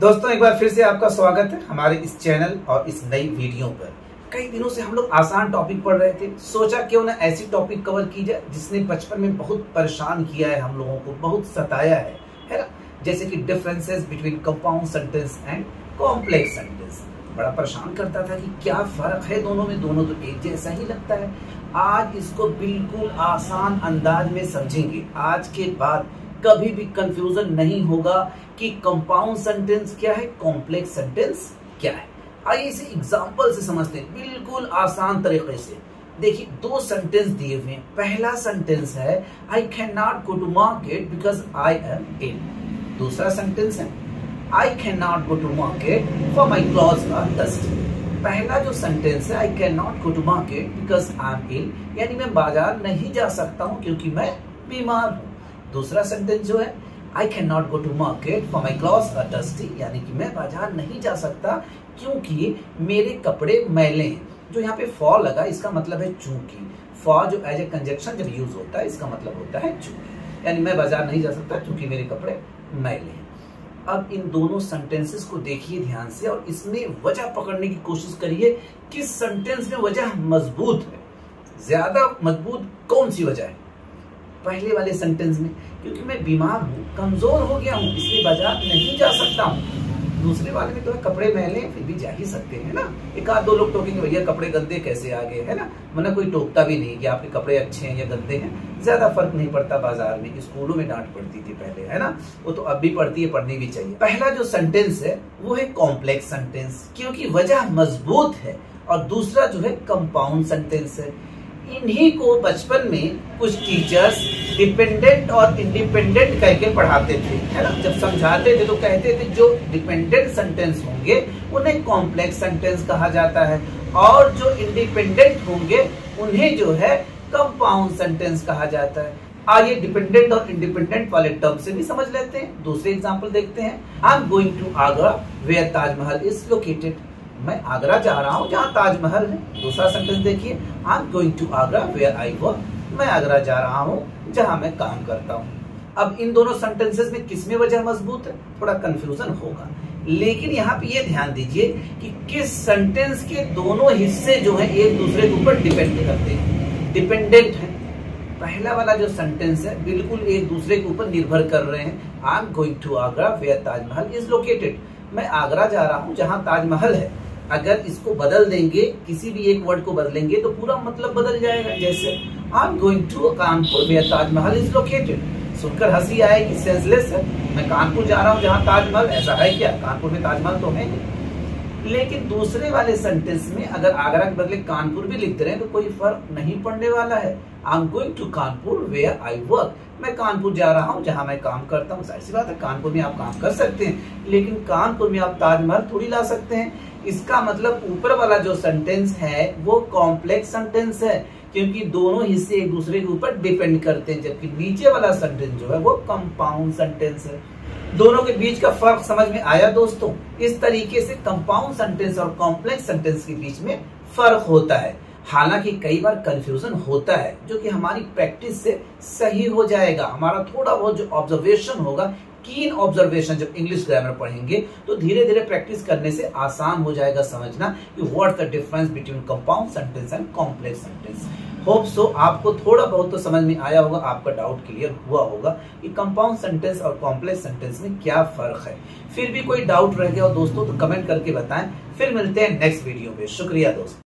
दोस्तों एक बार फिर से आपका स्वागत है हमारे इस चैनल और इस नई वीडियो पर। कई दिनों से हम लोग आसान टॉपिक पढ़ रहे थे, सोचा क्यों ना ऐसी टॉपिक कवर की जाए जिसने बचपन में बहुत परेशान किया है, हम लोगों को बहुत सताया है ना। जैसे कि differences between compound sentence and complex sentence. बड़ा परेशान करता था कि क्या फर्क है दोनों में, दोनों तो एक जैसा ही लगता है। आज इसको बिल्कुल आसान अंदाज में समझेंगे। आज के बाद कभी भी कंफ्यूजन नहीं होगा कि कंपाउंड सेंटेंस क्या है, कॉम्प्लेक्स सेंटेंस क्या है। आइए इसे एग्जांपल से समझते हैं बिल्कुल आसान तरीके से। देखिए दो सेंटेंस दिए हुए हैं। पहला सेंटेंस है I can not go to market because I am ill. दूसरा सेंटेंस है I can not go to market for my clothes are dusty. पहला जो सेंटेंस है I can not go to market because I am ill, यानी मैं बाजार नहीं जा सकता हूं क्योंकि मैं बीमार हूं। दूसरा सेंटेंस जो है I can not go to market for my clothes are dusty, यानी कि मैं बाजार नहीं जा सकता क्योंकि मेरे कपड़े मैले हैं। जो यहाँ पे फॉर लगा इसका मतलब है चूंकि। फॉर जो एज ए कंजक्शन जब यूज होता है इसका मतलब होता है चूंकि, यानी मैं बाजार नहीं जा सकता क्योंकि मेरे कपड़े मैले हैं। अब इन दोनों सेंटेंसेस को देखिए ध्यान से और इसमें वजह पकड़ने की कोशिश करिए। किस सेंटेंस में वजह मजबूत है, ज्यादा मजबूत कौन सी वजह है? पहले वाले सेंटेंस में क्योंकि मैं बीमार हूँ, कमजोर हो गया हूँ, इसलिए बाजार नहीं जा सकता हूँ। दूसरे वाले में तो है कपड़े मैले फिर भी जा ही सकते हैं ना। एक आध दो लोग टोकेंगे भैया कपड़े गंदे कैसे आ गए, है ना, वरना कोई टोकता भी नहीं कि आपके कपड़े अच्छे हैं या गंदे हैं। ज्यादा फर्क नहीं पड़ता बाजार में। स्कूलों में डांट पड़ती थी पहले, है ना, वो तो अब भी पड़ती है, पढ़नी भी चाहिए। पहला जो सेंटेंस है वो है कॉम्प्लेक्स सेंटेंस क्योंकि वजह मजबूत है, और दूसरा जो है कंपाउंड सेंटेंस है। इन्हीं को बचपन में कुछ टीचर्स डिपेंडेंट और इंडिपेंडेंट कह के पढ़ाते थे, है ना। जब समझाते थे तो कहते थे जो डिपेंडेंट सेंटेंस होंगे उन्हें कॉम्प्लेक्स सेंटेंस कहा जाता है, और जो इंडिपेंडेंट होंगे उन्हें जो है कंपाउंड सेंटेंस कहा जाता है। आइए डिपेंडेंट और इंडिपेंडेंट वाले टर्म से भी समझ लेते हैं। दूसरे एग्जाम्पल देखते हैं। I am going to Agra where Taj Mahal is located. मैं आगरा जा रहा हूँ जहाँ ताजमहल है। दूसरा सेंटेंस देखिए I am going to Agra where I work. मैं आगरा जा रहा हूँ जहाँ मैं काम करता हूँ। अब इन दोनों सेंटेंसेस में किसमें वजह मजबूत है, थोड़ा कंफ्यूजन होगा, लेकिन यहाँ पे ये ध्यान दीजिए कि किस सेंटेंस के दोनों हिस्से जो है एक दूसरे के ऊपर डिपेंड करते हैं, डिपेंडेंट है। पहला वाला जो सेंटेंस है बिल्कुल एक दूसरे के ऊपर निर्भर कर रहे हैं। I am going to Agra where Taj Mahal is located. मैं आगरा जा रहा हूँ जहाँ ताजमहल है। अगर इसको बदल देंगे, किसी भी एक वर्ड को बदलेंगे तो पूरा मतलब बदल जाएगा। जैसे I am going to Kanpur where Taj Mahal is located. सुनकर हंसी आएगी, सेंसलेस है। मैं कानपुर जा रहा हूँ जहाँ ताजमहल, ऐसा है क्या? कानपुर में ताजमहल तो है नहीं। लेकिन दूसरे वाले सेंटेंस में अगर आगरा के बदले कानपुर भी लिखते रहे तो कोई फर्क नहीं पड़ने वाला है। I am going to Kanpur where I work. मैं कानपुर जा रहा हूँ जहाँ मैं काम करता हूँ। जाहिर सी बात है कानपुर में आप काम कर सकते हैं, लेकिन कानपुर में आप ताजमहल थोड़ी ला सकते हैं। इसका मतलब ऊपर वाला जो सेंटेंस है वो कॉम्प्लेक्स सेंटेंस है क्योंकि दोनों हिस्से एक दूसरे के ऊपर डिपेंड करते हैं, जबकि नीचे वाला सेंटेंस जो है वो कंपाउंड सेंटेंस है। दोनों के बीच का फर्क समझ में आया दोस्तों? इस तरीके से कंपाउंड सेंटेंस और कॉम्प्लेक्स सेंटेंस के बीच में फर्क होता है। हालांकि कई बार कंफ्यूजन होता है जो कि हमारी प्रैक्टिस से सही हो जाएगा। हमारा थोड़ा बहुत जो ऑब्जर्वेशन होगा, कीन ऑब्जर्वेशन, जब इंग्लिश ग्रामर पढ़ेंगे तो धीरे धीरे प्रैक्टिस करने से आसान हो जाएगा समझना कि what the difference between compound sentence and complex sentence. Hope so आपको थोड़ा बहुत तो समझ में आया होगा, आपका डाउट क्लियर हुआ होगा कि कंपाउंड सेंटेंस और कॉम्प्लेक्स सेंटेंस में क्या फर्क है। फिर भी कोई डाउट रह गया हो दोस्तों तो कमेंट करके बताएं। फिर मिलते हैं नेक्स्ट वीडियो में। शुक्रिया दोस्तों।